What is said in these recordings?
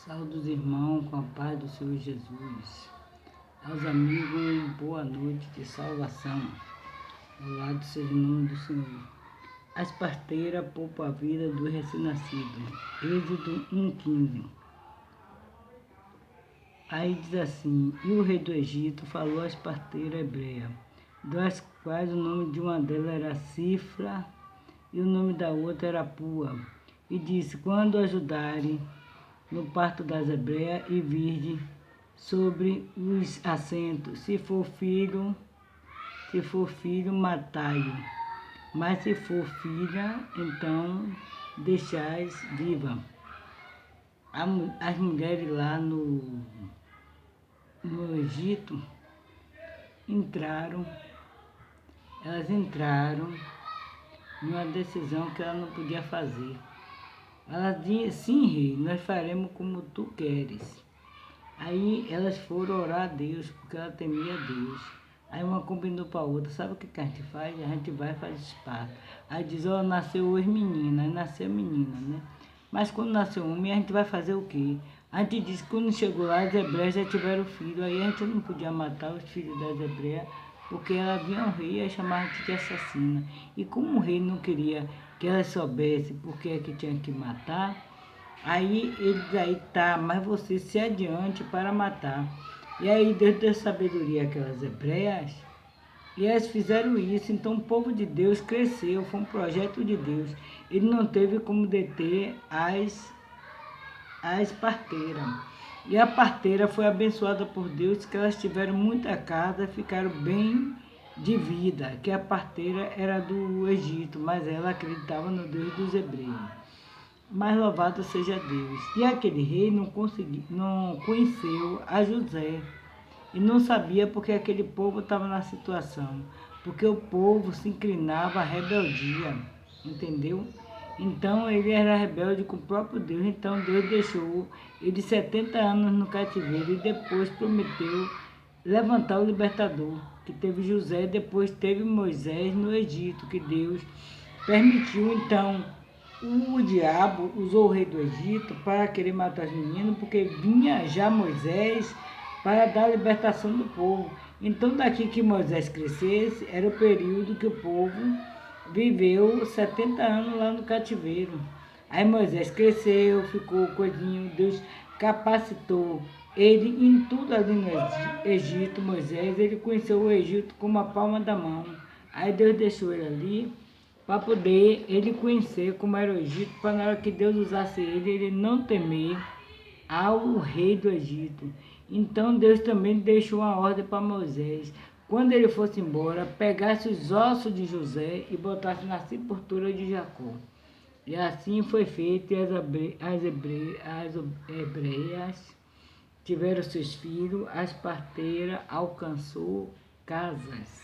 Saúde os irmãos com a paz do Senhor Jesus. Aos amigos, boa noite de salvação. Louvado seja o nome do Senhor. As parteiras poupam a vida do recém-nascido. Êxodo 1,15. Aí diz assim: E o rei do Egito falou às parteiras hebreias, das quais o nome de uma delas era Cifra e o nome da outra era Pua. E disse: Quando ajudarem no parto das hebreias e virgem sobre os assentos, se for filho, matai-o, mas se for filha, então deixais viva. As mulheres lá no Egito elas entraram numa decisão que ela não podia fazer. Ela disse: sim, rei, nós faremos como tu queres. Aí elas foram orar a Deus, porque ela temia a Deus. Aí uma combinou para a outra: sabe o que a gente faz? A gente vai fazer parto. Aí diz: ó, nasceu hoje menina. Aí nasceu menina, né? Mas quando nasceu homem, a gente vai fazer o quê? A gente disse que quando chegou lá, as hebreias já tiveram filho. Aí a gente não podia matar os filhos das hebreias, porque ela vinha ao rei e chamava a gente de assassina. E como o rei não queria que ela soubesse por que é que tinha que matar, aí eles aí tá, mas você se adiante para matar. E aí Deus deu sabedoria àquelas hebreias, e elas fizeram isso. Então o povo de Deus cresceu, foi um projeto de Deus. Ele não teve como deter as parteiras. E a parteira foi abençoada por Deus, que elas tiveram muita casa, ficaram bem de vida, que a parteira era do Egito, mas ela acreditava no Deus dos hebreus. Mas louvado seja Deus. E aquele rei não conheceu a José e não sabia porque aquele povo estava na situação, porque o povo se inclinava à rebeldia, entendeu? Então ele era rebelde com o próprio Deus. Então Deus deixou ele 70 anos no cativeiro e depois prometeu levantar o libertador, que teve José, depois teve Moisés no Egito, que Deus permitiu. Então o diabo usou o rei do Egito para querer matar os meninos, porque vinha já Moisés para dar a libertação do povo. Então, daqui que Moisés crescesse, era o período que o povo viveu 70 anos lá no cativeiro. Aí Moisés cresceu, ficou coisinho, Deus capacitou ele em tudo ali no Egito. Moisés, ele conheceu o Egito como a palma da mão. Aí Deus deixou ele ali para poder ele conhecer como era o Egito, para na hora que Deus usasse ele não temer ao rei do Egito. Então Deus também deixou uma ordem para Moisés: quando ele fosse embora, pegasse os ossos de José e botasse na sepultura de Jacó. E assim foi feito, e as hebreias tiveram seus filhos, as parteiras alcançou casas.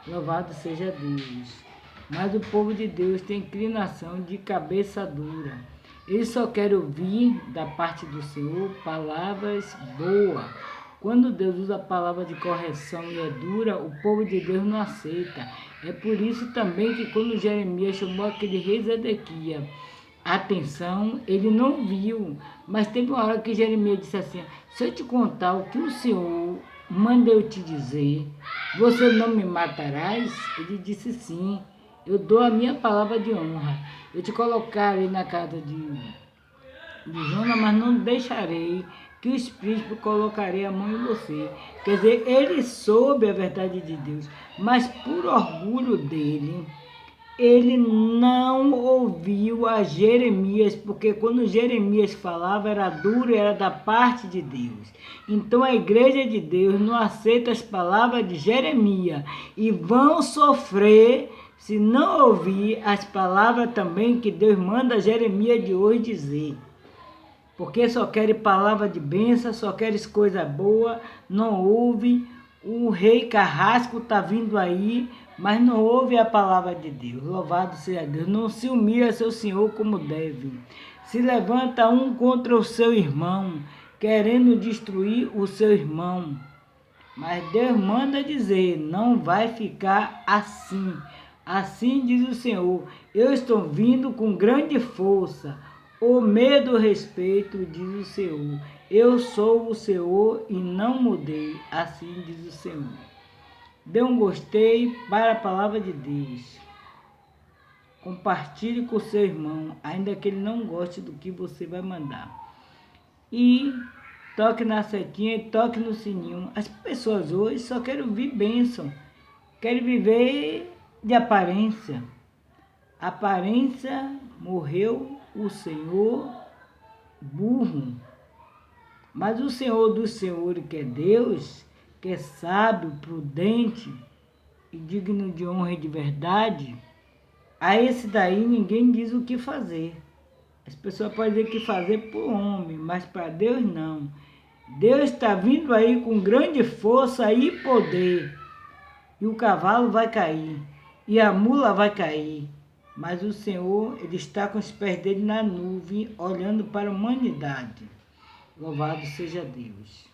Louvado seja Deus. Mas o povo de Deus tem inclinação de cabeça dura. Ele só quer ouvir da parte do Senhor palavras boas. Quando Deus usa a palavra de correção e é dura, o povo de Deus não aceita. É por isso também que quando Jeremias chamou aquele rei Zedequias atenção, ele não viu. Mas teve uma hora que Jeremias disse assim: se eu te contar o que o Senhor manda eu te dizer, você não me matarás? Ele disse: sim, eu dou a minha palavra de honra. Eu te colocarei na casa de Jonas, mas não deixarei que o Espírito colocarei a mão em você. Quer dizer, ele soube a verdade de Deus, mas por orgulho dele, ele não ouviu a Jeremias, porque quando Jeremias falava era duro, era da parte de Deus. Então a igreja de Deus não aceita as palavras de Jeremias e vão sofrer se não ouvir as palavras também que Deus manda Jeremias de hoje dizer. Porque só querem palavra de bênção, só querem coisa boa, não ouve. O rei carrasco está vindo aí, mas não ouve a palavra de Deus. Louvado seja Deus. Não se humilha seu Senhor como deve. Se levanta um contra o seu irmão, querendo destruir o seu irmão. Mas Deus manda dizer: não vai ficar assim. Assim diz o Senhor: eu estou vindo com grande força. O medo, o respeito, diz o Senhor. Eu sou o Senhor e não mudei, assim diz o Senhor. Dê um gostei para a palavra de Deus. Compartilhe com seu irmão, ainda que ele não goste do que você vai mandar. E toque na setinha e toque no sininho. As pessoas hoje só querem ouvir bênção, querem viver de aparência. Aparência, morreu o Senhor burro. Mas o Senhor dos senhores, que é Deus, que é sábio, prudente e digno de honra e de verdade, a esse daí ninguém diz o que fazer. As pessoas podem dizer o que fazer por homem, mas para Deus não. Deus está vindo aí com grande força e poder. E o cavalo vai cair, e a mula vai cair. Mas o Senhor, Ele está com os pés dele na nuvem, olhando para a humanidade. Louvado seja Deus.